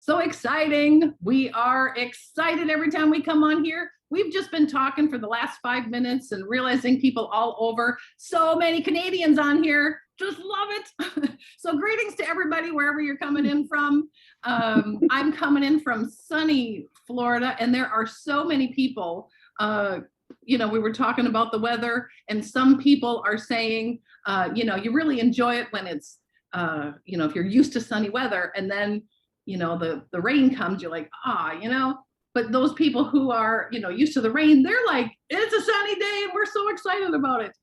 So exciting. We are excited every time we come on here. We've just been talking for the last 5 minutes and realizing people all over. So many Canadians on here. Just love it. So greetings to everybody wherever you're coming in from. I'm coming in from sunny Florida, and there are so many people. We were talking about the weather, and some people are saying, you really enjoy it when it's, if you're used to sunny weather, and then the rain comes, you're like, but those people who are, used to the rain, they're like, it's a sunny day and we're so excited about it.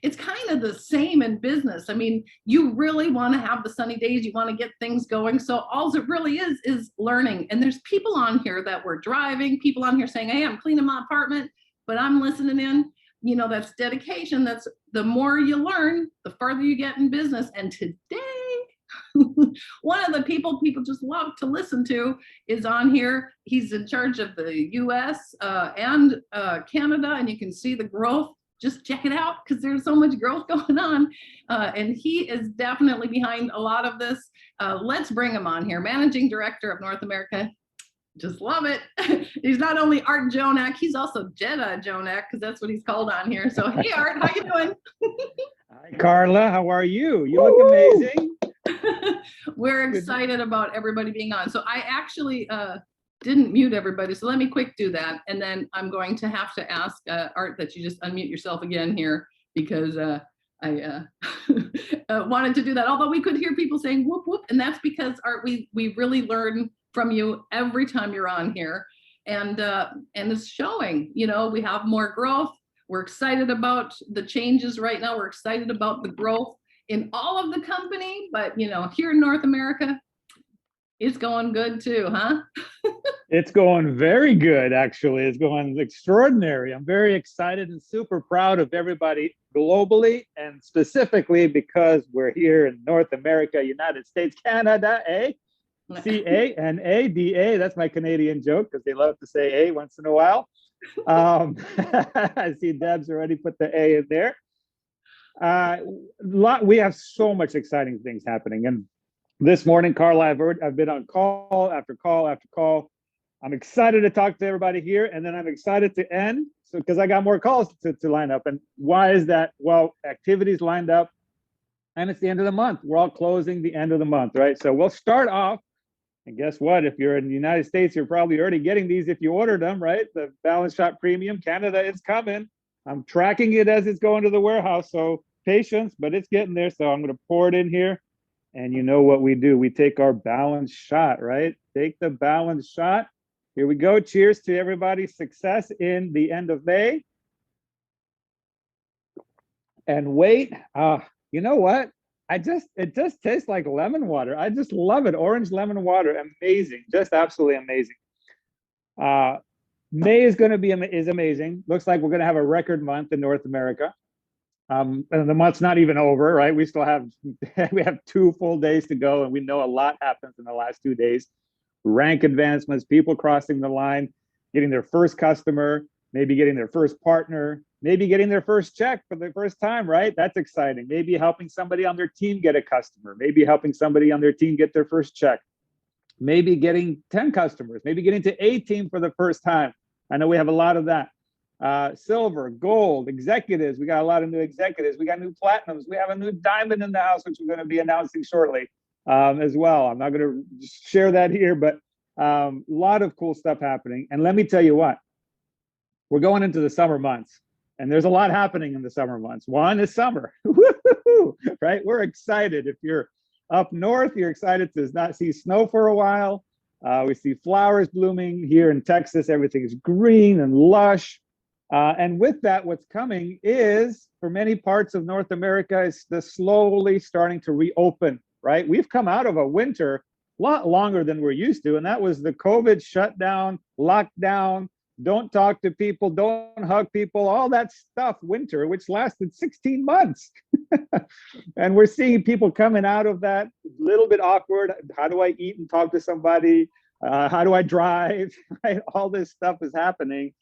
It's kind of the same in business. I mean, you really want to have the sunny days, you want to get things going. So all it really is learning. And there's people on here that were driving, people on here saying, hey, I'm cleaning my apartment, but I'm listening in. That's dedication. That's the more you learn, the farther you get in business. And today, one of the people just love to listen to is on here. He's in charge of the US and Canada, and you can see the growth. Just check it out because there's so much growth going on. And he is definitely behind a lot of this. Let's bring him on here. Managing Director of North America. Just love it. He's not only Art Jonak, he's also Jedi Jonak, because that's what he's called on here. So hey Art, how you doing? Hi Carla, how are you? You look amazing. We're excited about everybody being on. So I actually didn't mute everybody. So let me quick do that. And then I'm going to have to ask Art that you just unmute yourself again here, because I wanted to do that. Although we could hear people saying whoop, whoop. And that's because Art, we really learn from you every time you're on here. And it's showing, we have more growth. We're excited about the changes right now. We're excited about the growth in all of the company, but here in North America, it's going good too, huh? It's going very good, actually. It's going extraordinary. I'm very excited and super proud of everybody globally, and specifically because we're here in North America, United States, Canada, C-A-N-A-D-A. That's my Canadian joke because they love to say A once in a while. I see Deb's already put the A in there. We have so much exciting things happening, and this morning, Carla, I've been on call after call after call. I'm excited to talk to everybody here, and then I'm excited to end, so because I got more calls to line up. And why is that? Well, activities lined up, and it's the end of the month. We're all closing the end of the month, right? So we'll start off, and guess what? If you're in the United States, you're probably already getting these if you ordered them, right? The Balance Shot Premium. Canada, it's coming. I'm tracking it as it's going to the warehouse, so patience, but it's getting there. So I'm going to pour it in here. And you know what we do? We take our balance shot, right? Take the balance shot. Here we go. Cheers to everybody's success in the end of May. And wait, you know what? It just tastes like lemon water. I just love it. Orange lemon water, amazing, just absolutely amazing. May is going to be amazing. Looks like we're going to have a record month in North America. And the month's not even over, right? We still have 2 full days to go, and we know a lot happens in the last 2 days. Rank advancements, people crossing the line, getting their first customer, maybe getting their first partner, maybe getting their first check for the first time, right? That's exciting. Maybe helping somebody on their team get a customer, maybe helping somebody on their team get their first check, maybe getting 10 customers, maybe getting to a team for the first time. I know we have a lot of that. Silver, gold, executives. We got a lot of new executives. We got new platinums. We have a new diamond in the house, which we're going to be announcing shortly as well. I'm not going to share that here, but a lot of cool stuff happening. And let me tell you what, we're going into the summer months, and there's a lot happening in the summer months. One is summer, right? We're excited. If you're up north, you're excited to not see snow for a while. We see flowers blooming here in Texas. Everything is green and lush. And with that, what's coming is, for many parts of North America, it's slowly starting to reopen, right? We've come out of a winter a lot longer than we're used to, and that was the COVID shutdown, lockdown, don't talk to people, don't hug people, all that stuff winter, which lasted 16 months. And we're seeing people coming out of that a little bit awkward. How do I eat and talk to somebody? How do I drive? Right? All this stuff is happening.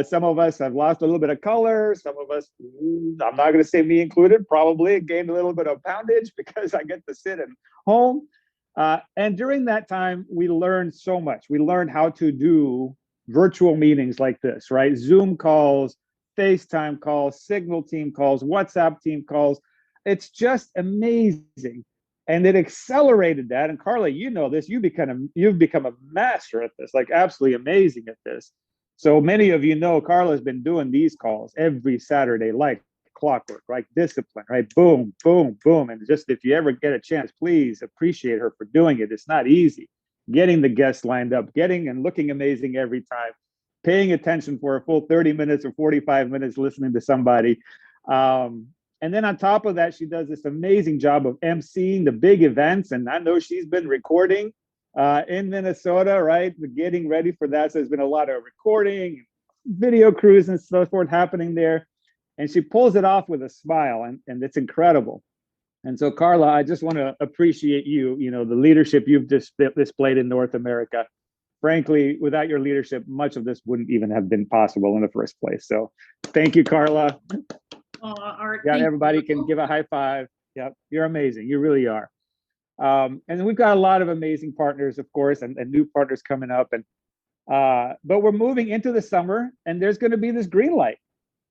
Some of us have lost a little bit of color. Some of us, I'm not going to say me included, probably gained a little bit of poundage because I get to sit at home. And during that time, we learned so much. We learned how to do virtual meetings like this, right? Zoom calls, FaceTime calls, Signal team calls, WhatsApp team calls. It's just amazing. And it accelerated that. And Carla, you know this, you've become a master at this, like absolutely amazing at this. So many of you know Carla's been doing these calls every Saturday, like clockwork, right? Discipline, right? Boom, boom, boom. And just if you ever get a chance, please appreciate her for doing it. It's not easy. Getting the guests lined up, getting and looking amazing every time, paying attention for a full 30 minutes or 45 minutes listening to somebody. And then on top of that, she does this amazing job of emceeing the big events. And I know she's been recording in Minnesota, right? Getting ready for that. So there's been a lot of recording, video crews and so forth happening there. And she pulls it off with a smile, and it's incredible. And so, Carla, I just want to appreciate you, the leadership you've displayed in North America. Frankly, without your leadership, much of this wouldn't even have been possible in the first place. So thank you, Carla. Art, yeah, everybody can give a high five. Yeah, you're amazing. You really are. And then we've got a lot of amazing partners, of course, and new partners coming up. And but we're moving into the summer, and there's going to be this green light,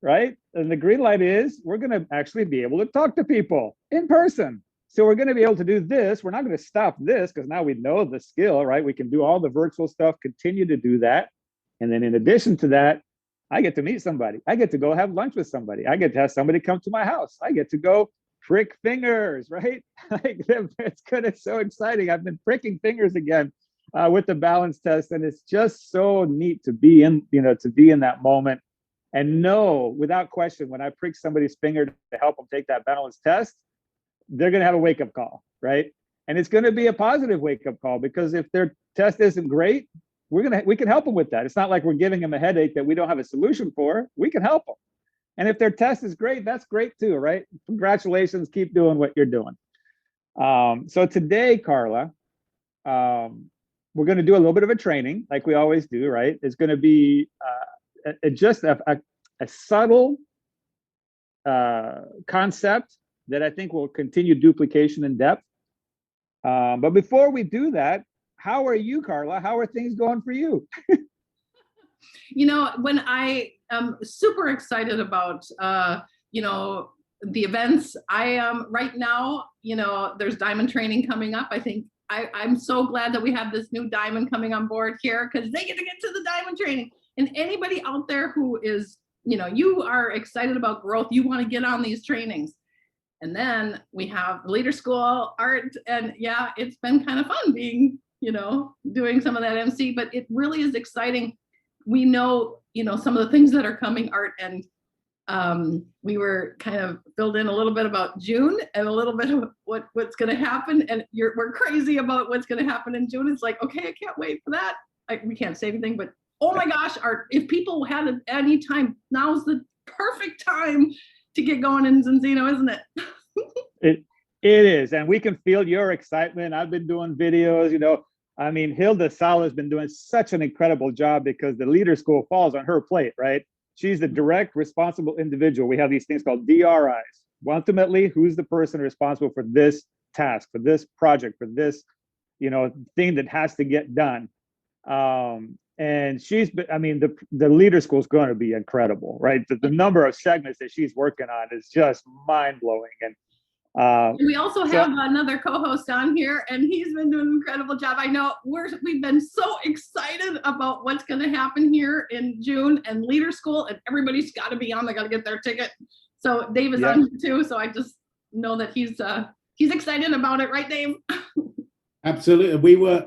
right? And the green light is we're going to actually be able to talk to people in person. So we're going to be able to do this. We're not going to stop this because now we know the skill, right? We can do all the virtual stuff, continue to do that. And then in addition to that, I get to meet somebody. I get to go have lunch with somebody. I get to have somebody come to my house. I get to go prick fingers, right? It's so exciting. I've been pricking fingers again with the balance test. And it's just so neat to be in, to be in that moment and know without question, when I prick somebody's finger to help them take that balance test, they're going to have a wake-up call, right? And it's going to be a positive wake-up call, because if their test isn't great, we can help them with that. It's not like we're giving them a headache that we don't have a solution for. We can help them. And if their test is great, that's great too, right? Congratulations, keep doing what you're doing. So today, Carla, we're going to do a little bit of a training like we always do, right? It's going to be just a subtle concept that I think will continue duplication in depth. But before we do that, how are you, Carla? How are things going for you? When I am super excited about, the events, I am right now, there's diamond training coming up. I think I'm so glad that we have this new diamond coming on board here, because they get to the diamond training. And anybody out there who is, you are excited about growth, you want to get on these trainings. And then we have Leader School, Art, and yeah, it's been kind of fun being, doing some of that MC, but it really is exciting. We know, some of the things that are coming, Art, and we were kind of filled in a little bit about June and a little bit of what's going to happen. And we're crazy about what's going to happen in June. It's like, okay, I can't wait for that. We can't say anything, but oh my gosh, Art, if people had any time, now's the perfect time to get going in Zinzino, isn't it? It is. And we can feel your excitement. I've been doing videos, Hilda Sala has been doing such an incredible job because the Leader School falls on her plate, right? She's the direct responsible individual. We have these things called DRIs. Ultimately, who's the person responsible for this task, for this project, for this, thing that has to get done? And she's been, the Leader School is going to be incredible, right? The number of segments that she's working on is just mind-blowing. And we also have another co-host on here, and he's been doing an incredible job. I know we've been so excited about what's going to happen here in June and Leader School, and everybody's got to be on. They got to get their ticket. So Dave is on here too. So I just know that he's excited about it, right, Dave? Absolutely.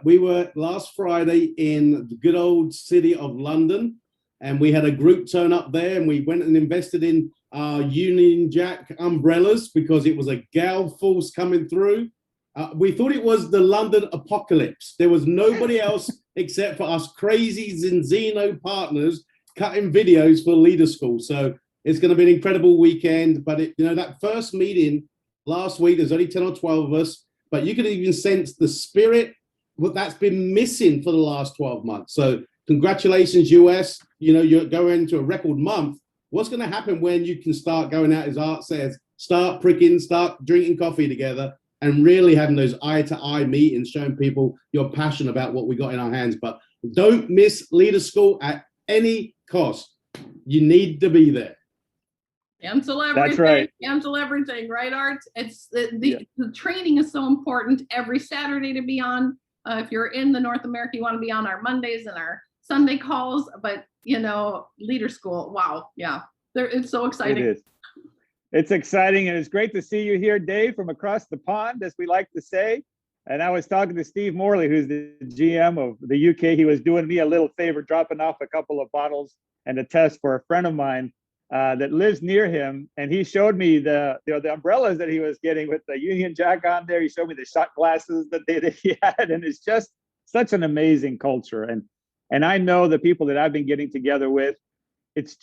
We were last Friday in the good old city of London, and we had a group turn up there, and we went and invested in our Union Jack umbrellas because it was a gale force coming through. We thought it was the London apocalypse. There was nobody else except for us crazy Zinzino partners cutting videos for Leader School. So it's going to be an incredible weekend. But that first meeting last week, there's only 10 or 12 of us, but you could even sense the spirit that's been missing for the last 12 months. So congratulations, US. You're going into a record month. What's going to happen when you can start going out, as Art says, start pricking, start drinking coffee together? and really having those eye-to-eye meetings, showing people your passion about what we got in our hands. But don't miss Leader School at any cost. You need to be there. Cancel everything. That's right. Cancel everything, right, Art? It's the training is so important every Saturday to be on. If you're in the North America, you want to be on our Mondays and our Sunday calls. But you know, Leader School, wow, yeah, it's so exciting. It is. It's exciting, and it's great to see you here, Dave, from across the pond, as we like to say. And I was talking to Steve Morley, who's the GM of the UK. He was doing me a little favor, dropping off a couple of bottles and a test for a friend of mine that lives near him. And he showed me the umbrellas that he was getting with the Union Jack on there. He showed me the shot glasses that he had, and it's just such an amazing culture. And I know the people that I've been getting together with, it's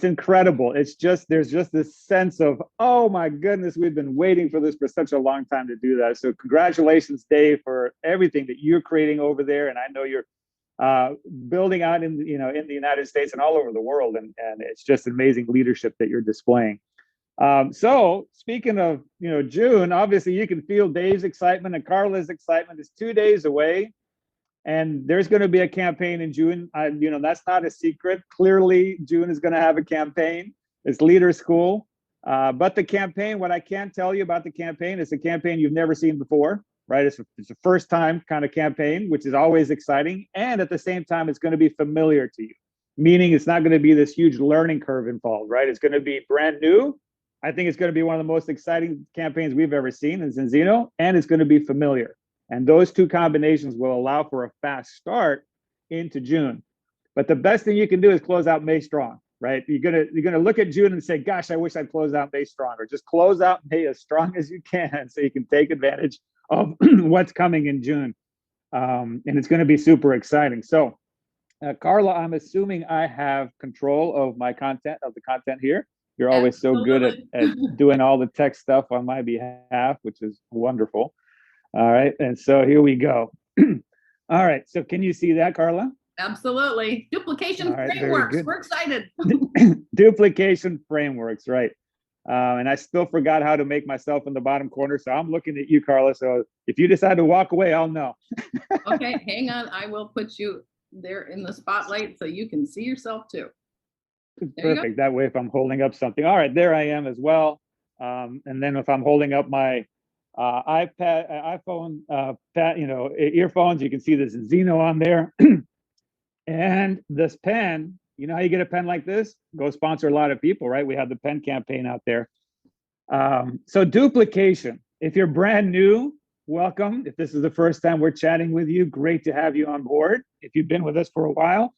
incredible. It's just, there's just this sense of, oh my goodness, we've been waiting for this for such a long time to do that. So congratulations, Dave, for everything that you're creating over there. And I know you're building out in the United States and all over the world. And it's just amazing leadership that you're displaying. So speaking of, June, obviously you can feel Dave's excitement and Carla's excitement. It's 2 days away. And there's going to be a campaign in June. That's not a secret. Clearly, June is going to have a campaign. It's Leader School. But the campaign, what I can tell you about the campaign, it's a campaign you've never seen before, right? It's a first time kind of campaign, which is always exciting. And at the same time, it's going to be familiar to you, meaning it's not going to be this huge learning curve involved, right? It's going to be brand new. I think it's going to be one of the most exciting campaigns we've ever seen in Zinzino, and it's going to be familiar. And those two combinations will allow for a fast start into June. But the best thing you can do is close out May strong, right? You're gonna look at June and say, gosh, I wish I'd close out May strong, or just close out May as strong as you can so you can take advantage of what's coming in June. And it's gonna be super exciting. So Carla, I'm assuming I have control of my content, of the content here. You're always so good at doing all the tech stuff on my behalf, which is wonderful. All right, and so here we go. All right, so can you see that, Carla? Absolutely. Duplication frameworks. We're excited. Duplication frameworks, right. And I still forgot how to make myself in the bottom corner, so I'm looking at you, Carla. So if you decide to walk away, I'll know. Okay, hang on. I will put you there in the spotlight so you can see yourself too. Perfect. That way, if I'm holding up something. All right, there I am as well. And then if I'm holding up my iPhone, earphones, you can see this Zinzino on there. And this pen, you know how you get a pen like this? Go sponsor a lot of people, right? We have the pen campaign out there. So duplication, if you're brand new, welcome. If this is the first time we're chatting with you, great to have you on board. If you've been with us for a while,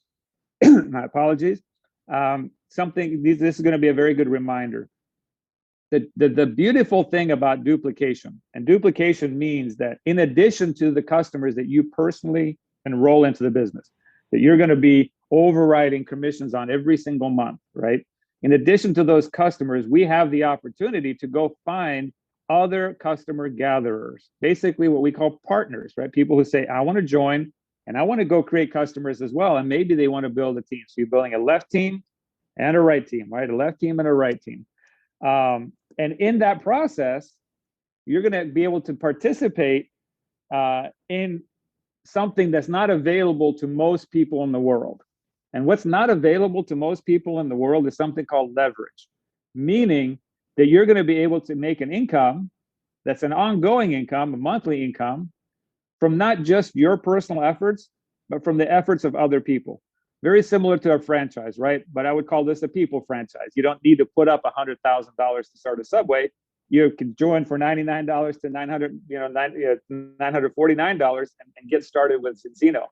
my apologies. This is going to be a very good reminder. The beautiful thing about duplication, and duplication means that in addition to the customers that you personally enroll into the business, that you're going to be overriding commissions on every single month, right? In addition to those customers, we have the opportunity to go find other customer gatherers, basically what we call partners, right? People who say, I want to join and I want to go create customers as well. And maybe they want to build a team. So you're building a left team and a right team, right? A left team and a right team. And in that process, you're going to be able to participate in something that's not available to most people in the world. And what's not available to most people in the world is something called leverage, meaning that you're going to be able to make an income that's an ongoing income, a monthly income, from not just your personal efforts, but from the efforts of other people. Very similar to a franchise, right? But I would call this a people franchise. You don't need to put up $100,000 to start a Subway. You can join for $99 to $949 and get started with Zinzino.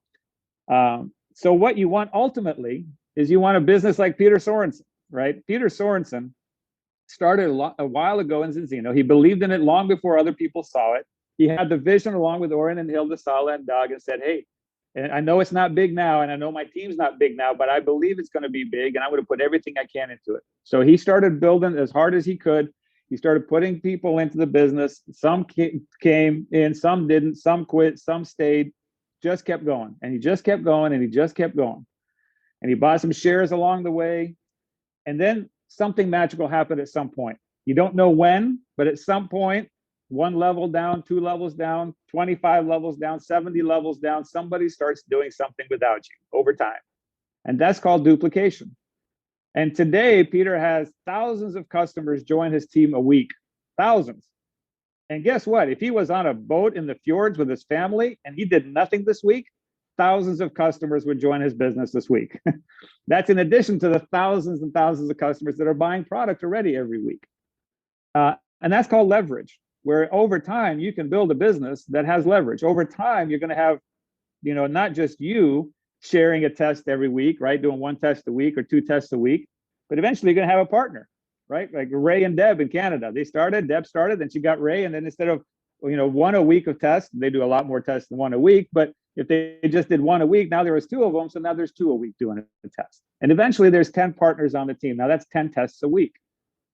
So what you want ultimately is you want a business like Peter Sorensen, right? Peter Sorensen started a while ago in Zinzino. He believed in it long before other people saw it. He had the vision along with Oren and Hilda, Sala, and Doug, and said, hey, and I know it's not big now, and I know my team's not big now, but I believe it's going to be big, and I'm going to put everything I can into it. So he started building as hard as he could. He started putting people into the business. Some came in, some didn't, some quit, some stayed, just kept going. And he just kept going, and he just kept going. And he bought some shares along the way. And then something magical happened at some point. You don't know when, but at some point, one level down, 2 levels down, 25 levels down, 70 levels down, somebody starts doing something without you over time. And that's called duplication. And today, Peter has thousands of customers join his team a week, thousands. And guess what? If he was on a boat in the fjords with his family and he did nothing this week, thousands of customers would join his business this week. That's in addition to the thousands and thousands of customers that are buying product already every week. And that's called leverage, where over time you can build a business that has leverage. Over time, you're going to have, not just you sharing a test every week, right? Doing 1 test a week or 2 tests a week, but eventually you're going to have a partner, right? Like Ray and Deb in Canada, Deb started, then she got Ray. And then instead of, 1 a week of tests, they do a lot more tests than 1 a week. But if they just did 1 a week, now there was 2 of them. So now there's 2 a week doing a test. And eventually there's 10 partners on the team. Now that's 10 tests a week.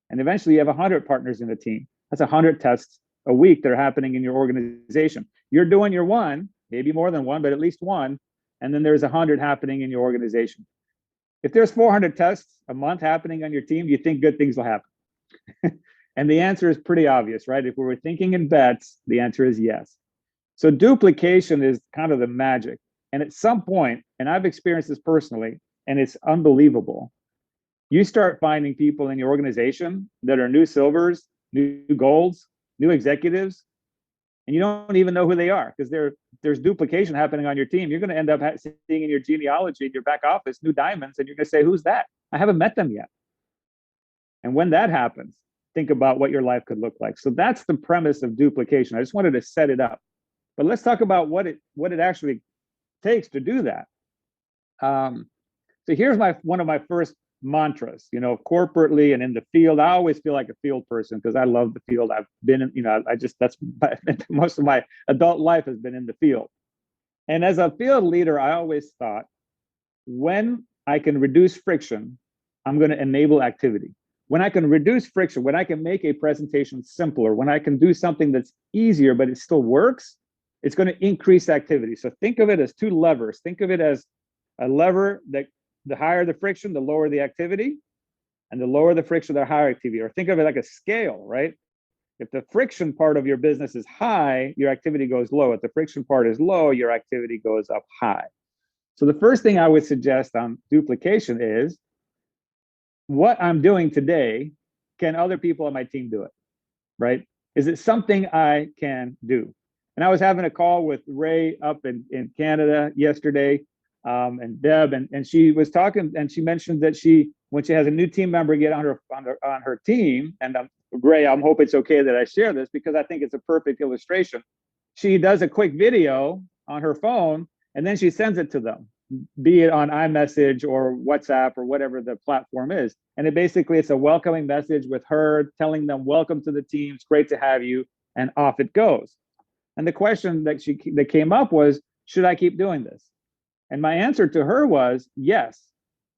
And eventually you have 100 partners in the team. That's 100 tests a week that are happening in your organization. You're doing your 1, maybe more than 1, but at least 1. And then there's 100 happening in your organization. If there's 400 tests a month happening on your team, do you think good things will happen? And the answer is pretty obvious, right? If we were thinking in bets, the answer is yes. So duplication is kind of the magic. And at some point, and I've experienced this personally, and it's unbelievable, you start finding people in your organization that are new silvers, new golds, new executives, and you don't even know who they are because there's duplication happening on your team. You're going to end up seeing in your genealogy, in your back office, new diamonds, and you're going to say, who's that? I haven't met them yet. And when that happens, think about what your life could look like. So that's the premise of duplication. I just wanted to set it up. But let's talk about what it actually takes to do that. So here's one of my first mantras, corporately and in the field. I always feel like a field person because I love the field. I've been in, that's most of my adult life has been in the field. And as a field leader, I always thought, when I can reduce friction, I'm going to enable activity. When I can reduce friction, when I can make a presentation simpler, when I can do something that's easier, but it still works, it's going to increase activity. So think of it as 2 levers. Think of it as a lever that the higher the friction, the lower the activity, and the lower the friction, the higher activity. Or think of it like a scale, right? If the friction part of your business is high, your activity goes low. If the friction part is low, your activity goes up high. So the first thing I would suggest on duplication is, what I'm doing today, can other people on my team do it, right? Is it something I can do? And I was having a call with Ray up in Canada yesterday, and Deb, and she was talking, and she mentioned that when she has a new team member get on her team, and Ray, I'm hoping it's okay that I share this because I think it's a perfect illustration. She does a quick video on her phone, and then she sends it to them, be it on iMessage or WhatsApp or whatever the platform is. And it's a welcoming message with her telling them, welcome to the team, it's great to have you, and off it goes. And the question that came up was, should I keep doing this? And my answer to her was yes,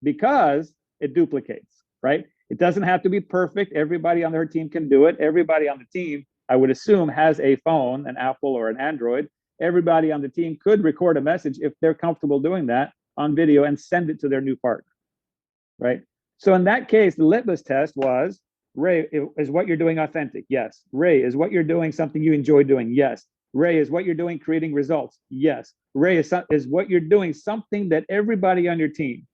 because it duplicates, right? It doesn't have to be perfect. Everybody on her team can do it. Everybody on the team, I would assume, has a phone, an Apple or an Android. Everybody on the team could record a message if they're comfortable doing that on video and send it to their new partner, right? So in that case, the litmus test was, Ray, is what you're doing authentic? Yes. Ray, is what you're doing something you enjoy doing? Yes. Ray, is what you're doing creating results? Yes. Ray, is what you're doing something that everybody on your team,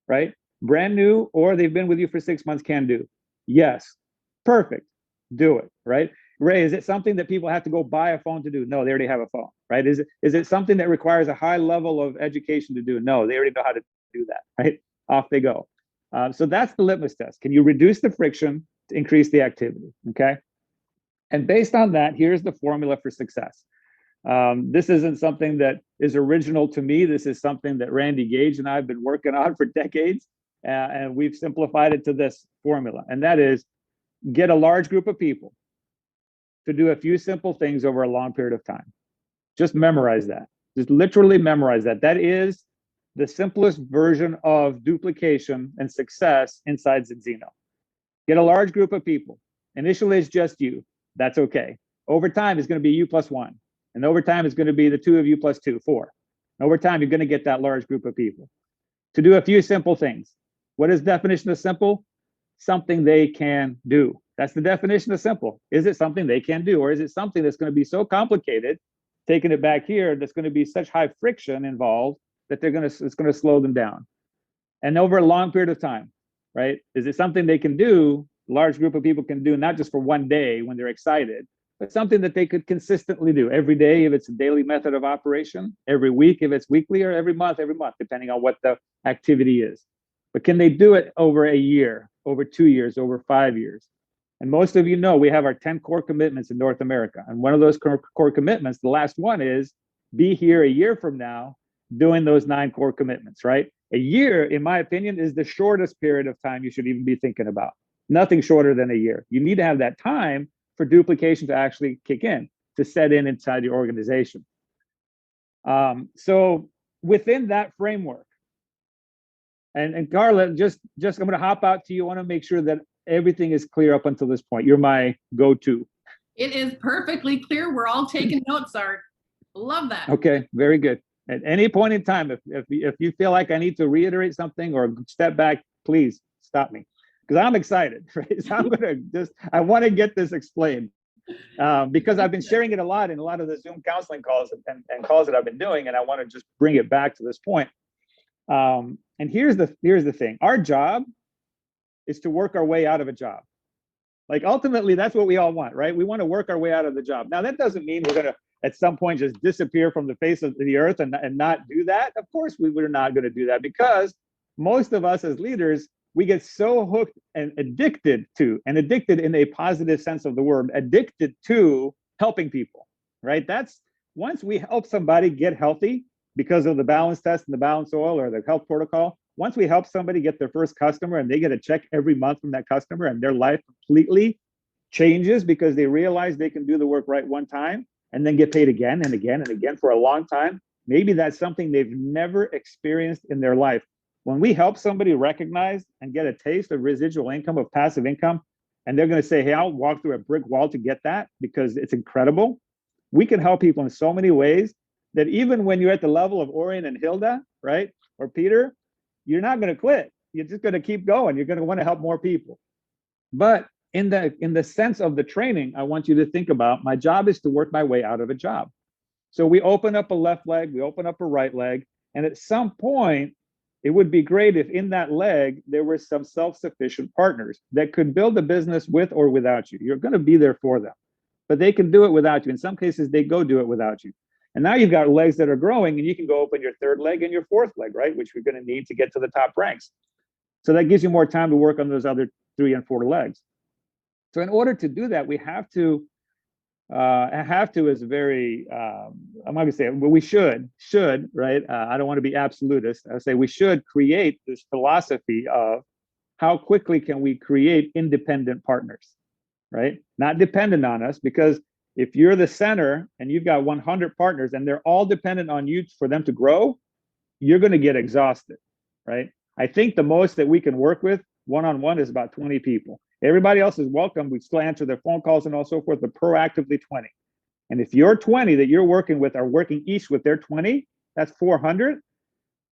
right, brand new or they've been with you for 6 months, can do? Yes. Perfect. Do it, right? Ray, is it something that people have to go buy a phone to do? No, they already have a phone, right? Is it something that requires a high level of education to do? No, they already know how to do that, right? Off they go. So that's the litmus test. Can you reduce the friction to increase the activity, okay? And based on that, here's the formula for success. This isn't something that is original to me. This is something that Randy Gage and I have been working on for decades, and we've simplified it to this formula. And that is, get a large group of people to do a few simple things over a long period of time. Just memorize that. Just literally memorize that. That is the simplest version of duplication and success inside Zinzino. Get a large group of people. Initially, it's just you. That's okay. Over time, it's going to be you plus 1. And over time, it's going to be the 2 of you plus 2, 4. And over time, you're going to get that large group of people to do a few simple things. What is the definition of simple? Something they can do. That's the definition of simple. Is it something they can do, or is it something that's going to be so complicated, taking it back here, that's going to be such high friction involved that it's going to slow them down, and over a long period of time, right? Is it something they can do, a large group of people can do, not just for one day when they're excited, but something that they could consistently do every day if it's a daily method of operation, every week if it's weekly, or every month, depending on what the activity is. But can they do it over a year, over 2 years, over 5 years? And most of you know we have our 10 core commitments in North America. And one of those core commitments, the last one, is be here a year from now doing those 9 core commitments, right? A year, in my opinion, is the shortest period of time you should even be thinking about. Nothing shorter than a year. You need to have that time for duplication to actually kick in, to set in inside your organization. So within that framework, and Carla, just I'm going to hop out to you. I want to make sure that everything is clear up until this point. You're my go-to. It is perfectly clear. We're all taking notes, Art. Love that. Okay, very good. At any point in time, if you feel like I need to reiterate something or step back, please stop me, because I'm excited, right? So I want to get this explained, because I've been sharing it a lot in a lot of the Zoom counseling calls and calls that I've been doing, and I want to just bring it back to this point. And here's the thing. Our job is to work our way out of a job. Like, ultimately, that's what we all want, right? We want to work our way out of the job. Now, that doesn't mean we're going to, at some point, just disappear from the face of the earth and not do that. Of course, we're not going to do that, because most of us as leaders, we get so hooked and addicted in a positive sense of the word, addicted to helping people, right? That's, once we help somebody get healthy because of the balance test and the balance oil or the health protocol, once we help somebody get their first customer and they get a check every month from that customer and their life completely changes because they realize they can do the work right one time and then get paid again and again and again for a long time, maybe that's something they've never experienced in their life. When we help somebody recognize and get a taste of residual income, of passive income, and they're going to say, hey, I'll walk through a brick wall to get that because it's incredible. We can help people in so many ways that even when you're at the level of Orion and Hilda, right, or Peter, you're not going to quit. You're just going to keep going. You're going to want to help more people. But in the sense of the training, I want you to think about, my job is to work my way out of a job. So we open up a left leg, we open up a right leg, and at some point, it would be great if in that leg, there were some self-sufficient partners that could build a business with or without you. You're going to be there for them, but they can do it without you. In some cases, they go do it without you. And now you've got legs that are growing, and you can go open your third leg and your fourth leg, right? Which you're going to need to get to the top ranks. So that gives you more time to work on those other 3 and 4 legs. So in order to do that, we have to is very, I'm not going to say it, but we should, right? I don't want to be absolutist. I say we should create this philosophy of how quickly can we create independent partners, right? Not dependent on us, because if you're the center and you've got 100 partners and they're all dependent on you for them to grow, you're going to get exhausted, right? I think the most that we can work with one-on-one is about 20 people. Everybody else is welcome. We still answer their phone calls and all so forth, but proactively 20. And if your 20 that you're working with are working each with their 20, that's 400.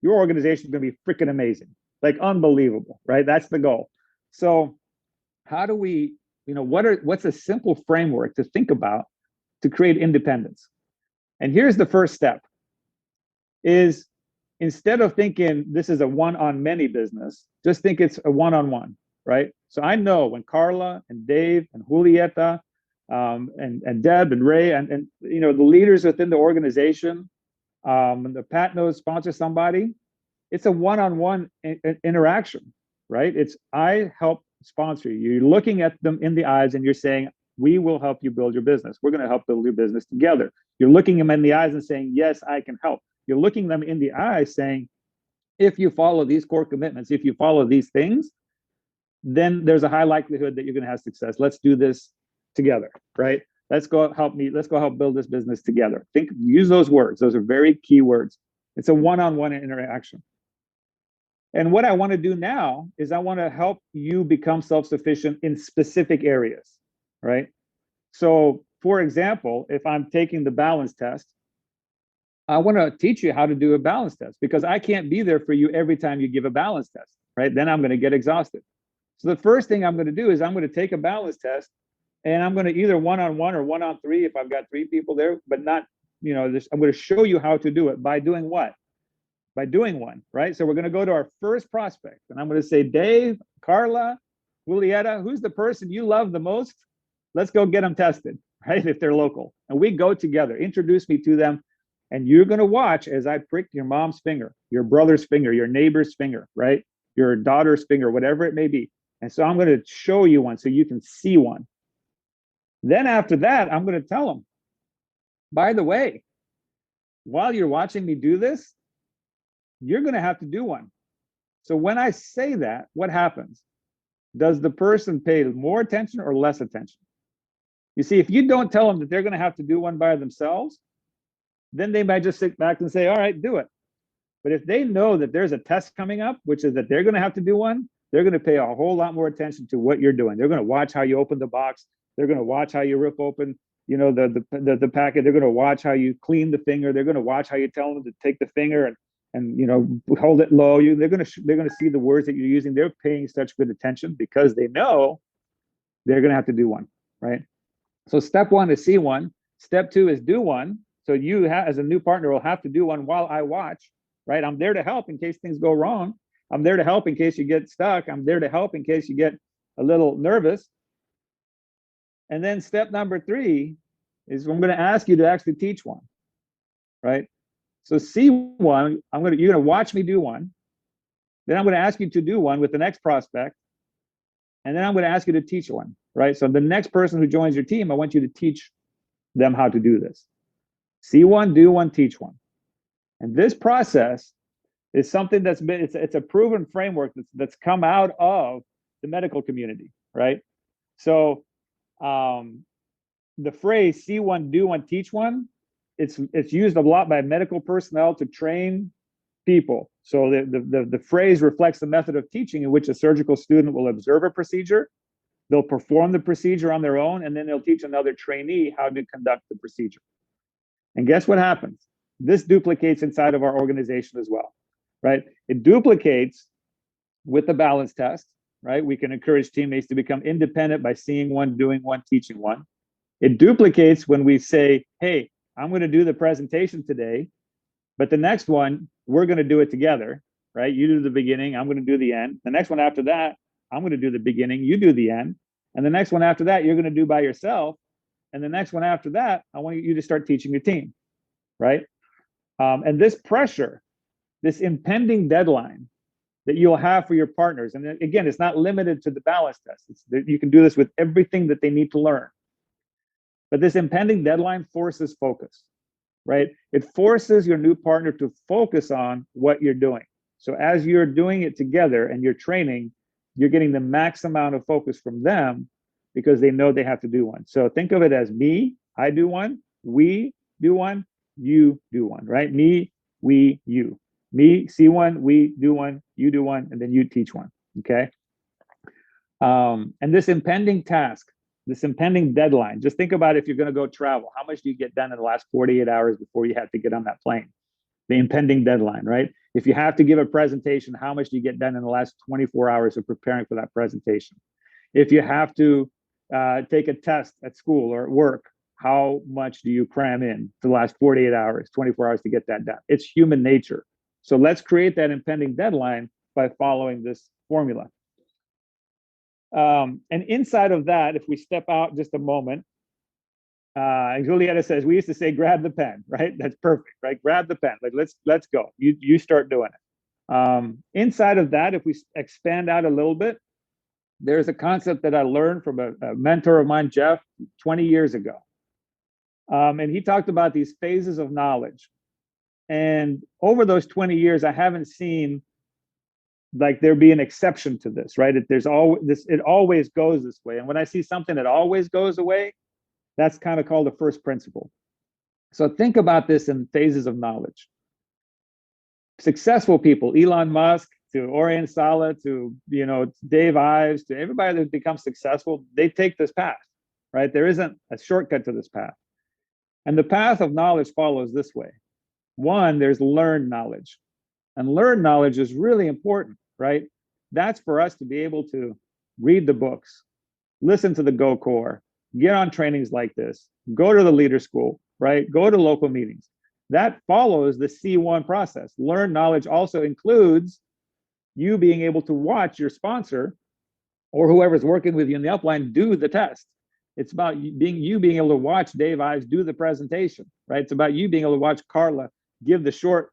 Your organization is going to be freaking amazing, like unbelievable, right? That's the goal. So how do we, what's a simple framework to think about to create independence? And here's the first step is, instead of thinking this is a one-on-many business, just think it's a one-on-one, right? So I know when Carla and Dave and Julieta and Deb and Ray and the leaders within the organization, and the Pat knows sponsor somebody, it's a one-on-one interaction, right? It's, I help sponsor you. You're looking at them in the eyes and you're saying, we will help you build your business. We're going to help build your business together. You're looking them in the eyes and saying, yes, I can help. You're looking them in the eyes saying, if you follow these core commitments, if you follow these things, then there's a high likelihood that you're going to have success. Let's do this together, right? Let's go help build this business together. Use those words. Those are very key words. It's a one-on-one interaction. And what I want to do now is I want to help you become self-sufficient in specific areas, right? So for example, if I'm taking the balance test, I want to teach you how to do a balance test, because I can't be there for you every time you give a balance test, right? Then I'm going to get exhausted. So the first thing I'm going to do is I'm going to take a balance test, and I'm going to either one-on-one or one-on-three if I've got 3 people there, but not, I'm going to show you how to do it by doing what? By doing one, right? So we're going to go to our first prospect, and I'm going to say, Dave, Carla, Julieta, who's the person you love the most? Let's go get them tested, right? If they're local. And we go together, introduce me to them. And you're going to watch as I prick your mom's finger, your brother's finger, your neighbor's finger, right? Your daughter's finger, whatever it may be. And so I'm going to show you one so you can see one. Then after that, I'm going to tell them, by the way, while you're watching me do this, you're going to have to do one. So when I say that, what happens? Does the person pay more attention or less attention? You see, if you don't tell them that they're going to have to do one by themselves, then they might just sit back and say, all right, do it. But if they know that there's a test coming up, which is that they're going to have to do one, they're going to pay a whole lot more attention to what you're doing. They're going to watch how you open the box. They're going to watch how you rip open, the packet. They're going to watch how you clean the finger. They're going to watch how you tell them to take the finger and hold it low. They're going to see the words that you're using. They're paying such good attention because they know they're going to have to do one, right? So step 1 is see one. Step 2 is do one. So you as a new partner will have to do one while I watch, right? I'm there to help in case things go wrong. I'm there to help in case you get stuck. I'm there to help in case you get a little nervous. And then step number 3 is I'm going to ask you to actually teach one, right? So see one, you're going to watch me do one. Then I'm going to ask you to do one with the next prospect. And then I'm going to ask you to teach one, right? So the next person who joins your team, I want you to teach them how to do this. See one, do one, teach one. And this process is something that's been, it's a proven framework that's come out of the medical community, right? So the phrase see one, do one, teach one, it's used a lot by medical personnel to train people. So the phrase reflects the method of teaching in which a surgical student will observe a procedure, they'll perform the procedure on their own, and then they'll teach another trainee how to conduct the procedure. And guess what happens? This duplicates inside of our organization as well, right? It duplicates with the balance test, right? We can encourage teammates to become independent by seeing one, doing one, teaching one. It duplicates when we say, hey, I'm going to do the presentation today, but the next one, we're going to do it together, right? You do the beginning, I'm going to do the end. The next one after that, I'm going to do the beginning, you do the end. And the next one after that, you're going to do by yourself. And the next one after that, I want you to start teaching your team, right? And this pressure, this impending deadline that you'll have for your partners, and again, it's not limited to the balance test. You can do this with everything that they need to learn. But this impending deadline forces focus, right? It forces your new partner to focus on what you're doing. So as you're doing it together and you're training, you're getting the max amount of focus from them because they know they have to do one. So think of it as me, I do one, we do one, you do one, right? Me, we, you. Me, see one, we do one, you do one, and then you teach one, okay? And this impending task, this impending deadline, just think about if you're gonna go travel, how much do you get done in the last 48 hours before you have to get on that plane? The impending deadline, right? If you have to give a presentation, how much do you get done in the last 24 hours of preparing for that presentation? If you have to take a test at school or at work, how much do you cram in for the last 48 hours, 24 hours to get that done? It's human nature. So let's create that impending deadline by following this formula. And inside of that, if we step out just a moment, Julieta says, we used to say, grab the pen, right? That's perfect, right? Grab the pen, like let's go. You start doing it. Inside of that, if we expand out a little bit, there's a concept that I learned from a mentor of mine, Jeff, 20 years ago. And he talked about these phases of knowledge. And over those 20 years, I haven't seen like there be an exception to this, right? There's always this, it always goes this way. And when I see something that always goes away, that's kind of called the first principle. So think about this in phases of knowledge. Successful people, Elon Musk, to Orion Sala, to Dave Ives, to everybody that becomes successful, they take this path, right? There isn't a shortcut to this path. And the path of knowledge follows this way. One, there's learned knowledge. And learned knowledge is really important, right? That's for us to be able to read the books, listen to the Go Core, get on trainings like this, go to the leader school, right? Go to local meetings. That follows the C1 process. Learn knowledge also includes you being able to watch your sponsor or whoever's working with you in the upline do the test. It's about you being able to watch Dave Ives do the presentation, right? It's about you being able to watch Carla give the short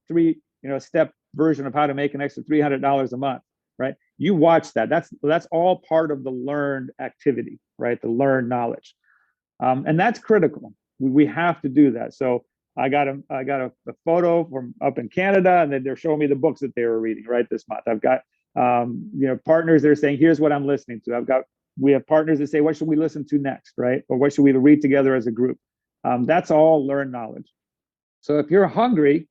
step version of how to make an extra $300 a month, right? You watch that. That's all part of the learned activity, right? The learned knowledge, and that's critical. We have to do that. So I got a photo from up in Canada, and then they're showing me the books that they were reading right this month. I've got partners that are saying, here's what I'm listening to. We have partners that say, what should we listen to next, right? Or what should we read together as a group? That's all learned knowledge. So if you're hungry,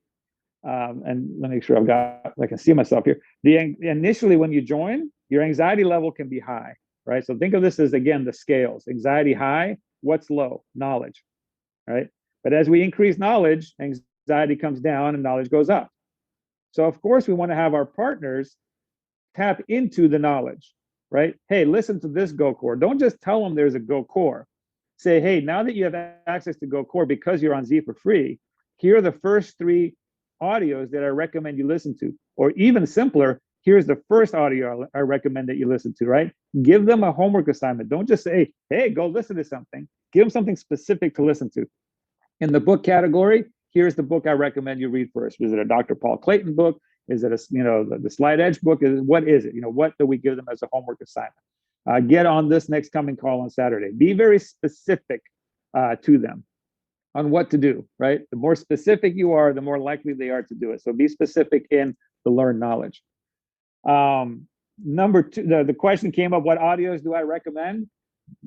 and let me make sure I can see myself here. Initially when you join, your anxiety level can be high, right? So think of this as, again, the scales. Anxiety high, what's low? Knowledge, right? But as we increase knowledge, anxiety comes down and knowledge goes up. So of course we want to have our partners tap into the knowledge, right? Hey, listen to this Go Core. Don't just tell them there's a Go Core. Say, hey, now that you have access to Go Core because you're on Z for free, here are the first 3 audios that I recommend you listen to. Or even simpler, here's the first audio I recommend that you listen to, right? Give them a homework assignment. Don't just say, hey, go listen to something. Give them something specific to listen to. In the book category, here's the book I recommend you read first. Is it a Dr. Paul Clayton book? Is it the Slide Edge book? What is it? What do we give them as a homework assignment? Get on this next coming call on Saturday. Be very specific to them on what to do, right? The more specific you are, the more likely they are to do it. So be specific in the learned knowledge. Number 2, the question came up, what audios do I recommend?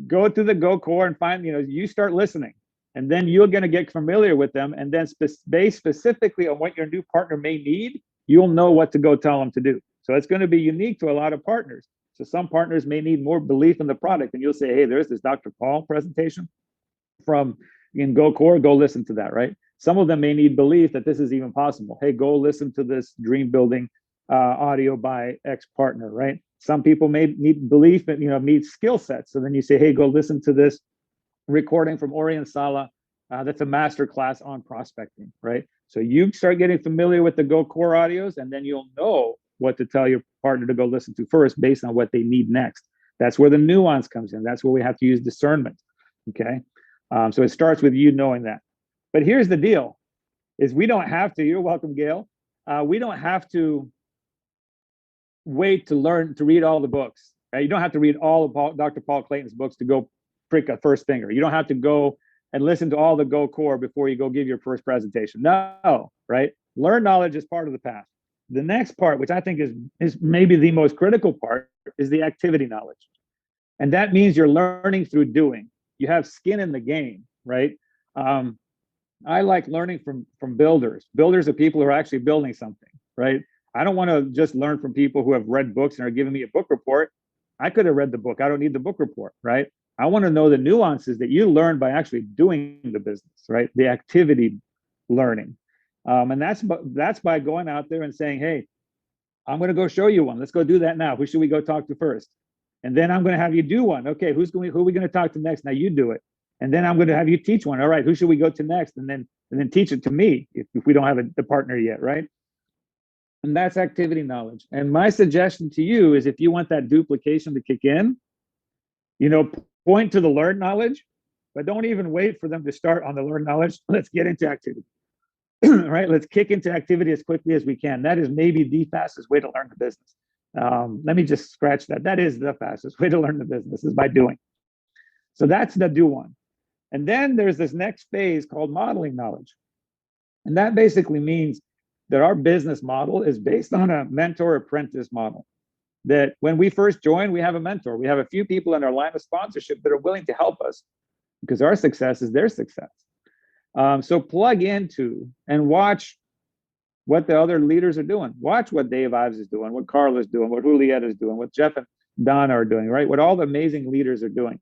Go to the Go Core and find, you start listening. And then you're going to get familiar with them. And then based specifically on what your new partner may need, you'll know what to go tell them to do. So it's going to be unique to a lot of partners. So some partners may need more belief in the product. And you'll say, hey, there's this Dr. Paul presentation in Go Core, go listen to that, right? Some of them may need belief that this is even possible. Hey, go listen to this dream building audio by X partner, right? Some people may need belief and, need skill sets. So then you say, hey, go listen to this recording from Orion Sala. That's a master class on prospecting, right? So you start getting familiar with the Go Core audios, and then you'll know what to tell your partner to go listen to first based on what they need next. That's where the nuance comes in. That's where we have to use discernment, okay? So it starts with you knowing that. But here's the deal, is we don't have to, you're welcome, Gail. We don't have to wait to read all the books. Right? You don't have to read all of Dr. Paul Clayton's books to go prick a first finger. You don't have to go and listen to all the Go Core before you go give your first presentation. No, right? Learn knowledge is part of the path. The next part, which I think is maybe the most critical part, is the activity knowledge. And that means you're learning through doing. You have skin in the game, right? I like learning from builders. Builders are people who are actually building something, right? I don't want to just learn from people who have read books and are giving me a book report. I could have read the book. I don't need the book report, right? I want to know the nuances that you learn by actually doing the business, right? The activity learning. And that's by going out there and saying, hey, I'm going to go show you one. Let's go do that now. Who should we go talk to first? And then I'm going to have you do one. Okay, who are we going to talk to next? Now you do it. And then I'm going to have you teach one. All right, who should we go to next? And then teach it to me if we don't have the partner yet, right? And that's activity knowledge. And my suggestion to you is, if you want that duplication to kick in, point to the learned knowledge, but don't even wait for them to start on the learned knowledge. Let's get into activity, right? Let's kick into activity as quickly as we can. That is maybe the fastest way to learn the business. Let me just scratch that. That is the fastest way to learn the business, is by doing. So that's the do one. And then there's this next phase called modeling knowledge. And that basically means that our business model is based on a mentor-apprentice model. That when we first join, we have a mentor. We have a few people in our line of sponsorship that are willing to help us, because our success is their success. So plug into and watch what the other leaders are doing. Watch what Dave Ives is doing, what Carl is doing, what Juliet is doing, what Jeff and Donna are doing, right? What all the amazing leaders are doing.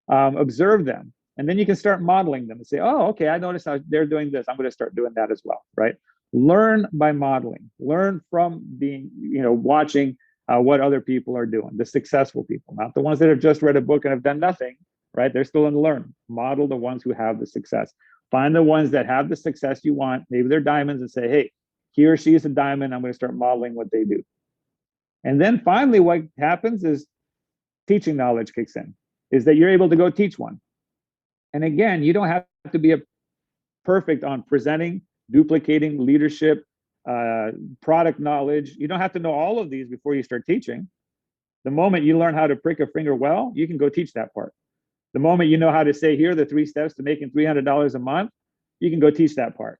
Observe them. And then you can start modeling them and say, oh, okay, I noticed how they're doing this. I'm going to start doing that as well, right? Learn by modeling. Learn from being, watching what other people are doing, the successful people, not the ones that have just read a book and have done nothing, right? They're still in the learn. Model the ones who have the success. Find the ones that have the success you want. Maybe they're diamonds, and say, hey, he or she is a diamond. I'm going to start modeling what they do. And then finally, what happens is teaching knowledge kicks in, is that you're able to go teach one. And again, you don't have to be perfect on presenting, duplicating, leadership, product knowledge. You don't have to know all of these before you start teaching. The moment you learn how to prick a finger well, you can go teach that part. The moment you know how to say, here are the 3 steps to making $300 a month, you can go teach that part.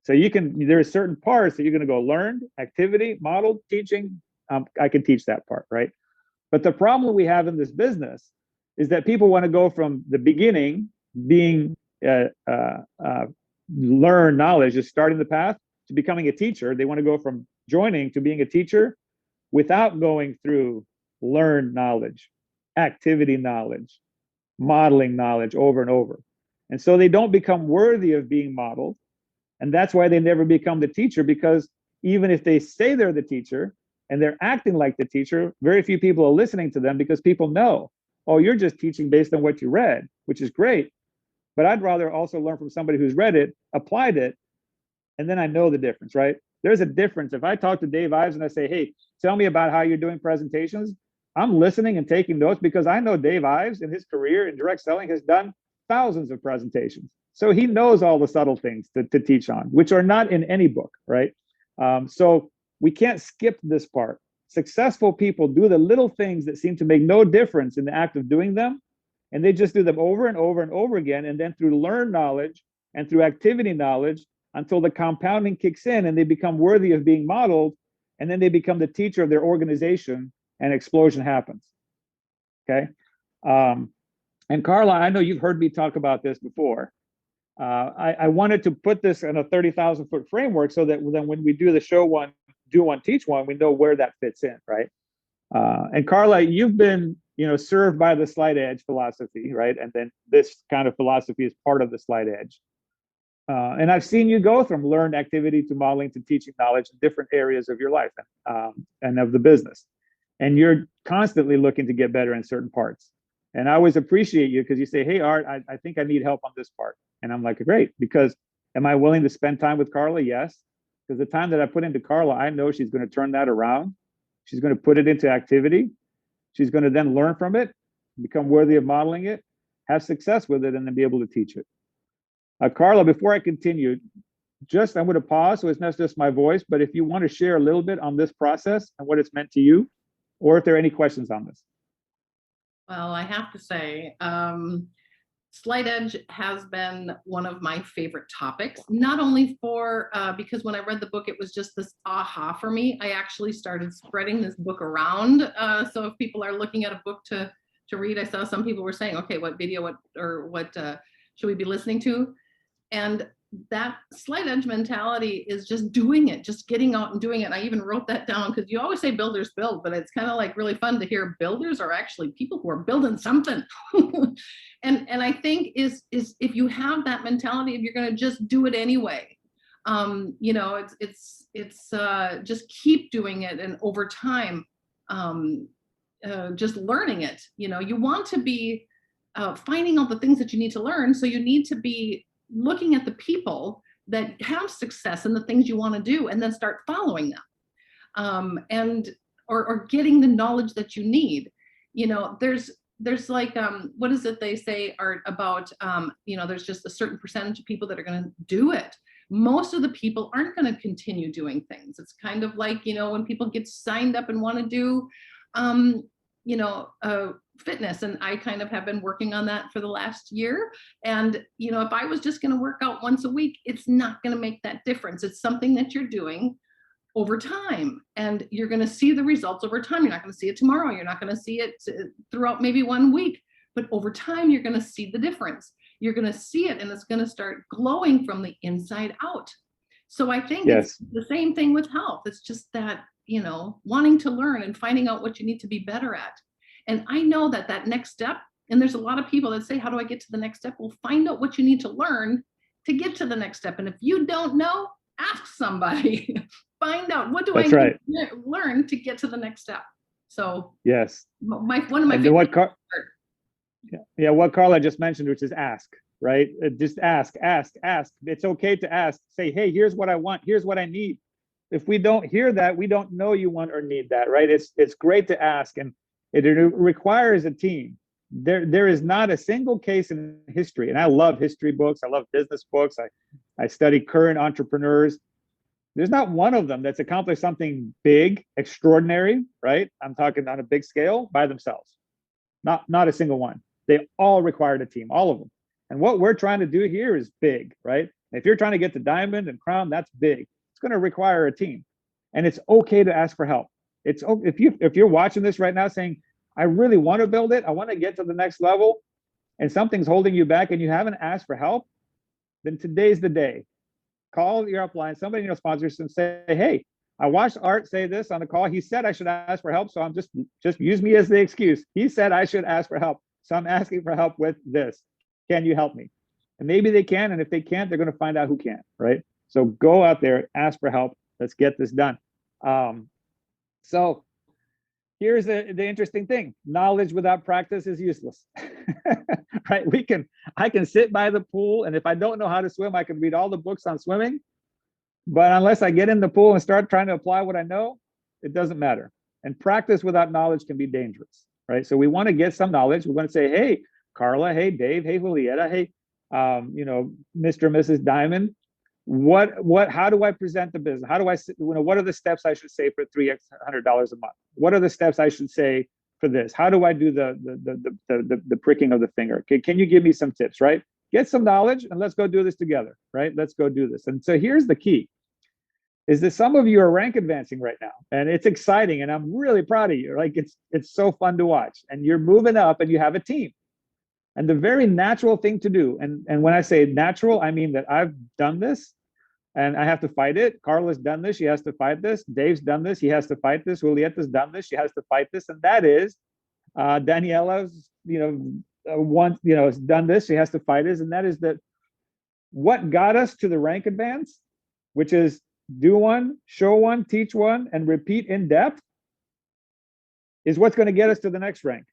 So there are certain parts that you're going to go learn, activity, model, teaching. I can teach that part, right? But the problem we have in this business is that people want to go from the beginning, being learn knowledge, just starting the path, to becoming a teacher. They want to go from joining to being a teacher without going through learn knowledge, activity knowledge, modeling knowledge over and over. And so they don't become worthy of being modeled. And that's why they never become the teacher, because even if they say they're the teacher and they're acting like the teacher, very few people are listening to them, because people know, oh, you're just teaching based on what you read, which is great. But I'd rather also learn from somebody who's read it, applied it, and then I know the difference, right? There's a difference. If I talk to Dave Ives and I say, hey, tell me about how you're doing presentations, I'm listening and taking notes, because I know Dave Ives in his career in direct selling has done thousands of presentations. So he knows all the subtle things to teach on, which are not in any book, right? So we can't skip this part. Successful people do the little things that seem to make no difference in the act of doing them, and they just do them over and over and over again, and then through learned knowledge and through activity knowledge, until the compounding kicks in and they become worthy of being modeled, and then they become the teacher of their organization, and explosion happens. Okay. And Carla, I know you've heard me talk about this before. I wanted to put this in a 30,000-foot framework, so that then when we do the show one, do one, teach one, we know where that fits in, right? And Carla, you've been, served by the slight edge philosophy, right? And then this kind of philosophy is part of the slight edge. And I've seen you go from learned activity to modeling to teaching knowledge in different areas of your life and of the business. And you're constantly looking to get better in certain parts. And I always appreciate you, because you say, hey, Art, I think I need help on this part. And I'm like, great, because am I willing to spend time with Carla? Yes. Because the time that I put into Carla, I know she's going to turn that around. She's going to put it into activity. She's going to then learn from it, become worthy of modeling it, have success with it, and then be able to teach it. Carla, before I continue, I'm going to pause, so it's not just my voice, but if you want to share a little bit on this process and what it's meant to you, or if there are any questions on this. Well, I have to say, Slight Edge has been one of my favorite topics, not only because when I read the book, it was just this aha for me. I actually started spreading this book around. So if people are looking at a book to read, I saw some people were saying, okay, what video, what should we be listening to? And that Slight Edge mentality is just doing it, just getting out and doing it. And I even wrote that down, because you always say builders build, but it's kind of like really fun to hear builders are actually people who are building something. and I think is if you have that mentality, if you're going to just do it anyway, it's just keep doing it, and over time, just learning it. You want to be finding out the things that you need to learn, so you need to be looking at the people that have success and the things you want to do, and then start following them, or getting the knowledge that you need. There's like, what is it they say, Art, about, there's just a certain percentage of people that are going to do it. Most of the people aren't going to continue doing things. It's kind of like, when people get signed up and want to do, fitness. And I kind of have been working on that for the last year. And, if I was just going to work out once a week, it's not going to make that difference. It's something that you're doing over time, and you're going to see the results over time. You're not going to see it tomorrow. You're not going to see it throughout maybe 1 week, but over time, you're going to see the difference. You're going to see it, and it's going to start glowing from the inside out. So I think It's the same thing with health. It's just that, wanting to learn and finding out what you need to be better at. And I know that next step, and there's a lot of people that say, how do I get to the next step? Well, find out what you need to learn to get to the next step. And if you don't know, ask somebody. Find out, what do I need to learn to get to the next step? So Yes. one of my And favorite. what Carla just mentioned, which is ask, right? Just ask. It's okay to ask. Say, hey, here's what I want. Here's what I need. If we don't hear that, we don't know you want or need that, right? It's great to ask, and it requires a team. There is not a single case in history, and I love history books. I love business books. I study current entrepreneurs. There's not one of them that's accomplished something big, extraordinary, right? I'm talking on a big scale by themselves. Not a single one. They all required a team, all of them. And what we're trying to do here is big, right? If you're trying to get to diamond and crown, that's big. It's going to require a team, and it's okay to ask for help. It's if you're watching this right now saying, I really want to build it, I want to get to the next level, and something's holding you back and you haven't asked for help, then today's the day. Call your upline, somebody in your sponsors, and say, hey, I watched Art say this on the call. He said I should ask for help, so I'm just use me as the excuse. He said I should ask for help, so I'm asking for help with this. Can you help me? And maybe they can, and if they can't, they're going to find out who can, right? So go out there, ask for help. Let's get this done. So here's the interesting thing. Knowledge without practice is useless, right? I can sit by the pool, and if I don't know how to swim, I can read all the books on swimming. But unless I get in the pool and start trying to apply what I know, it doesn't matter. And practice without knowledge can be dangerous, right? So we want to get some knowledge. We want to say, hey, Carla, hey, Dave, hey, Julieta, hey, Mr. and Mrs. Diamond, how do I present the business? How do I, what are the steps I should say for $300 a month? What are the steps I should say for this? How do I do the pricking of the finger? Can you give me some tips, right? Get some knowledge and let's go do this together, right? Let's go do this. And so here's the key, is that some of you are rank advancing right now, and it's exciting, and I'm really proud of you. Like it's so fun to watch, and you're moving up and you have a team. And the very natural thing to do, and when I say natural, I mean that I've done this and I have to fight it. Carla's done this, she has to fight this. Dave's done this, he has to fight this. Julieta's done this, she has to fight this. And that is Daniela's, has done this, she has to fight this. And that is that what got us to the rank advance, which is do one, show one, teach one, and repeat in depth, is what's going to get us to the next rank.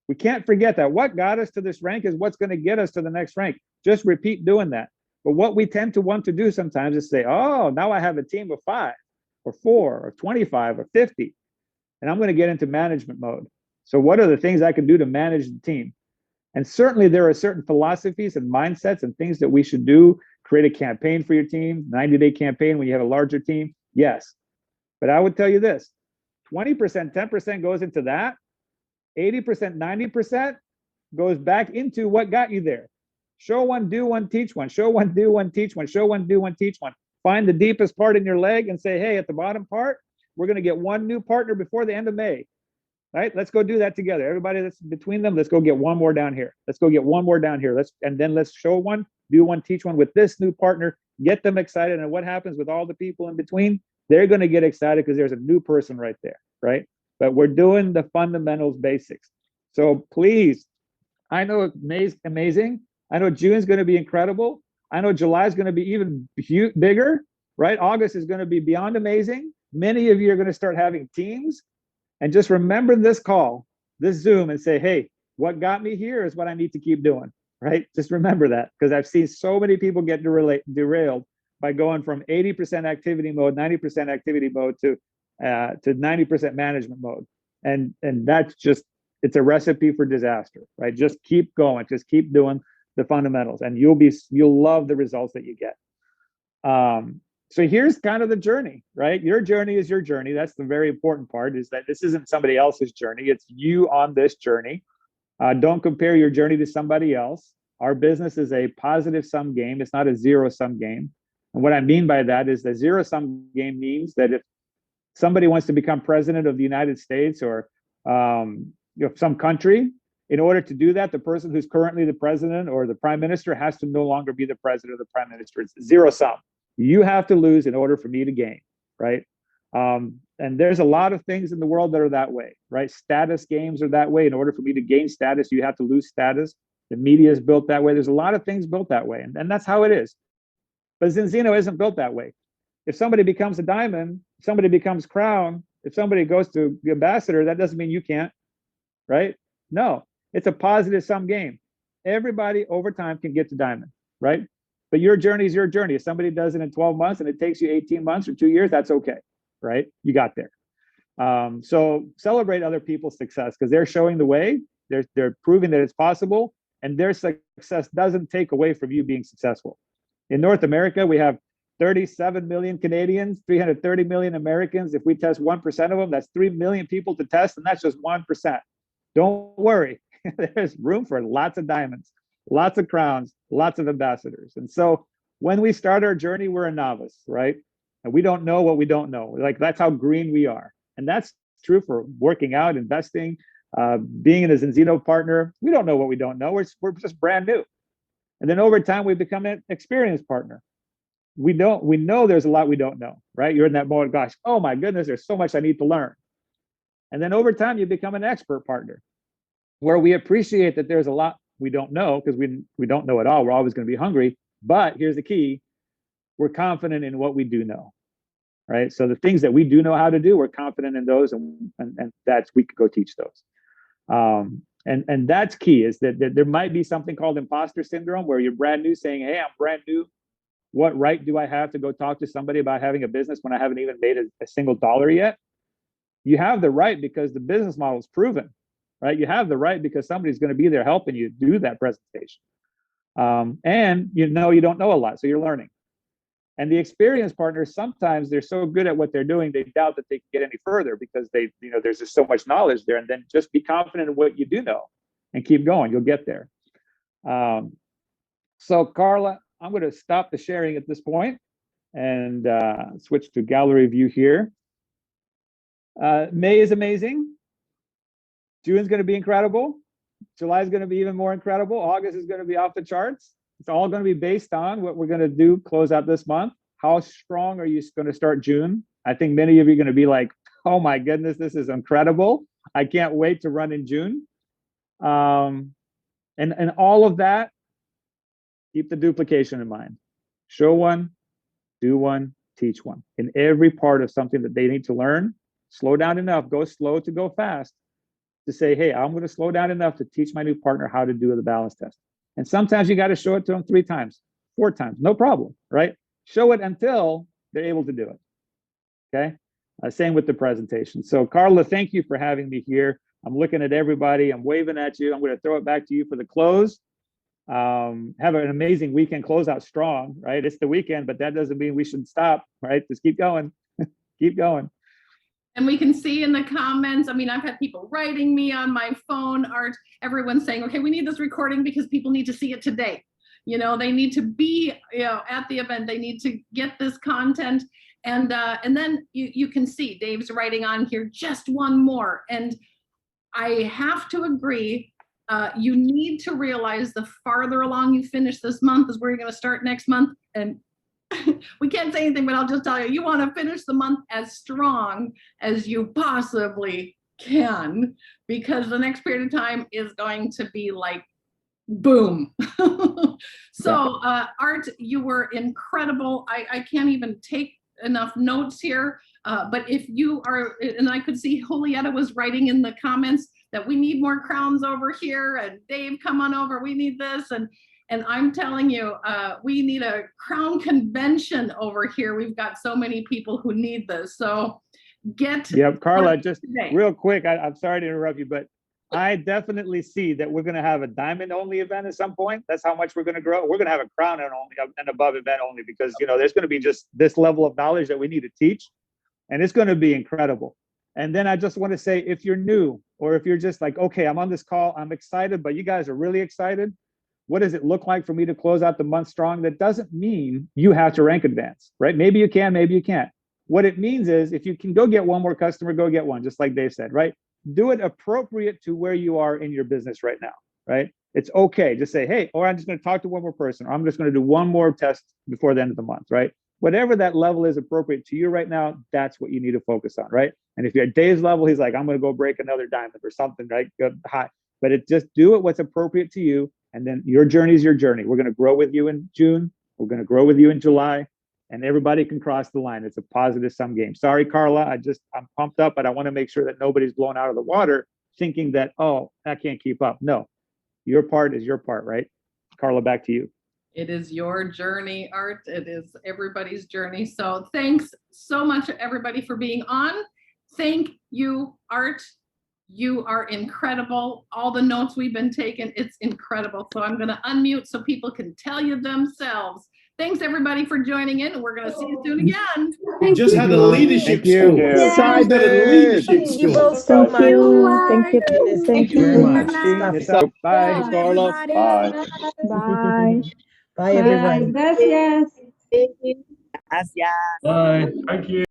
We can't forget that. What got us to this rank is what's going to get us to the next rank. Just repeat doing that. But what we tend to want to do sometimes is say, oh, now I have a team of 5 or 4 or 25 or 50, and I'm going to get into management mode. So what are the things I can do to manage the team? And certainly there are certain philosophies and mindsets and things that we should do. Create a campaign for your team, 90-day campaign when you have a larger team. Yes. But I would tell you this, 20%, 10% goes into that. 80%, 90% goes back into what got you there. Show one, do one, teach one. Show one, do one, teach one. Show one, do one, teach one. Find the deepest part in your leg and say, hey, at the bottom part, we're going to get one new partner before the end of May. Right? Let's go do that together. Everybody that's between them, let's go get one more down here. Let's go get one more down here. And then let's show one, do one, teach one with this new partner. Get them excited. And what happens with all the people in between? They're going to get excited because there's a new person right there, right? But we're doing the fundamentals, basics. So please, I know May's amazing. I know June's going to be incredible. I know July is going to be even bigger, right? August is going to be beyond amazing. Many of you are going to start having teams. And just remember this call, this Zoom, and say, hey, what got me here is what I need to keep doing, right? Just remember that, because I've seen so many people get derailed by going from 80% activity mode, 90% activity mode to 90% management mode. And that's just, it's a recipe for disaster, right? Just keep going, just keep doing the fundamentals, and you'll love the results that you get. So here's kind of the journey, right? Your journey is your journey. That's the very important part, is that this isn't somebody else's journey. It's you on this journey. Don't compare your journey to somebody else. Our business is a positive sum game. It's not a zero sum game. And what I mean by that is the zero sum game means that if somebody wants to become president of the United States or some country, in order to do that, the person who's currently the president or the prime minister has to no longer be the president or the prime minister. It's zero sum. You have to lose in order for me to gain, right? And there's a lot of things in the world that are that way, right? Status games are that way. In order for me to gain status, you have to lose status. The media is built that way. There's a lot of things built that way, and that's how it is. But Zinzino isn't built that way. If somebody becomes a diamond, somebody becomes crown, If somebody goes to the ambassador, that doesn't mean you can't, right? No, it's a positive sum game. Everybody over time can get to diamond, right? But your journey is your journey. If somebody does it in 12 months and it takes you 18 months or 2 years, that's okay, right? You got there. So celebrate other people's success because they're showing the way. They're proving that it's possible, and their success doesn't take away from you being successful. In North America, we have 37 million Canadians, 330 million Americans. If we test 1% of them, that's 3 million people to test, and that's just 1%. Don't worry, there's room for lots of diamonds, lots of crowns, lots of ambassadors. And so when we start our journey, we're a novice, right? And we don't know what we don't know. Like, that's how green we are. And that's true for working out, investing, being in a Zinzino partner. We don't know what we don't know. We're just brand new. And then over time, we become an experienced partner. We know there's a lot we don't know, right? You're in that mode, gosh, oh my goodness, there's so much I need to learn. And then over time, you become an expert partner where we appreciate that there's a lot we don't know because we don't know it all. We're always going to be hungry. But here's the key. We're confident in what we do know, right? So the things that we do know how to do, we're confident in those, and that's, we could go teach those. And that's key, is that there might be something called imposter syndrome where you're brand new saying, hey, I'm brand new. What right do I have to go talk to somebody about having a business when I haven't even made a single dollar yet? You have the right because the business model is proven, right? You have the right because somebody's going to be there helping you do that presentation. And you don't know a lot, so you're learning. And the experienced partners, sometimes they're so good at what they're doing, they doubt that they can get any further because there's just so much knowledge there. And then just be confident in what you do know and keep going. You'll get there. So Carla, I'm going to stop the sharing at this point and switch to gallery view here. May is amazing. June's going to be incredible. July is going to be even more incredible. August is going to be off the charts. It's all going to be based on what we're going to do, close out this month. How strong are you going to start June? I think many of you are going to be like, oh my goodness, this is incredible. I can't wait to run in June. And all of that, keep the duplication in mind. Show one, do one, teach one. In every part of something that they need to learn, slow down enough, go slow to go fast, to say, hey, I'm going to slow down enough to teach my new partner how to do the balance test. And sometimes you got to show it to them 3 times, 4 times, no problem, right? Show it until they're able to do it, okay? Same with the presentation. So Carla, thank you for having me here. I'm looking at everybody, I'm waving at you. I'm going to throw it back to you for the close. Have an amazing weekend, close out strong, right? It's the weekend, but that doesn't mean we should stop, right? Just keep going, keep going. And we can see in the comments, I mean, I've had people writing me on my phone, Art, everyone's saying, okay, we need this recording because people need to see it today. They need to be, at the event, they need to get this content. And then you can see Dave's writing on here, just one more. And I have to agree, you need to realize the farther along you finish this month is where you're going to start next month. And we can't say anything, but I'll just tell you, you want to finish the month as strong as you possibly can, because the next period of time is going to be like, boom. So Art, you were incredible. I can't even take enough notes here, but if you are, and I could see Julieta was writing in the comments that we need more crowns over here, and Dave, come on over, we need this. And I'm telling you, we need a crown convention over here. We've got so many people who need this. So Yep, Carla, just real quick, I'm sorry to interrupt you, but I definitely see that we're going to have a diamond only event at some point. That's how much we're going to grow. We're going to have a crown and above event only, because there's going to be just this level of knowledge that we need to teach, and it's going to be incredible. And then I just want to say, if you're new, or if you're just like, okay, I'm on this call, I'm excited, but you guys are really excited. What does it look like for me to close out the month strong? That doesn't mean you have to rank advance, right? Maybe you can, maybe you can't. What it means is, if you can go get one more customer, go get one, just like Dave said, right? Do it appropriate to where you are in your business right now, right? It's okay. Just say, hey, or I'm just going to talk to one more person, or I'm just going to do one more test before the end of the month, right? Whatever that level is appropriate to you right now, that's what you need to focus on, right? And if you're at Dave's level, he's like, I'm going to go break another diamond or something, right? Good, high. But just do it what's appropriate to you. And then your journey is your journey. We're going to grow with you in June. We're going to grow with you in July. and everybody can cross the line. It's a positive sum game. Sorry, Carla, I'm pumped up, but I want to make sure that nobody's blown out of the water thinking that, oh, I can't keep up. No, your part is your part, right? Carla, back to you. It is your journey, Art. It is everybody's journey. So thanks so much, everybody, for being on. Thank you, Art. You are incredible. All the notes we've been taking, it's incredible. So I'm going to unmute so people can tell you themselves. Thanks, everybody, for joining in. And we're going to see you soon again. We just had a leadership Thank you. school. Yeah. Simon had a leadership Thank you school. both so much. Thank you. Thank you very much. It's up. Bye. Thanks, Carla. Bye. Bye. Bye, everyone. Gracias. Gracias. Bye. Thank you.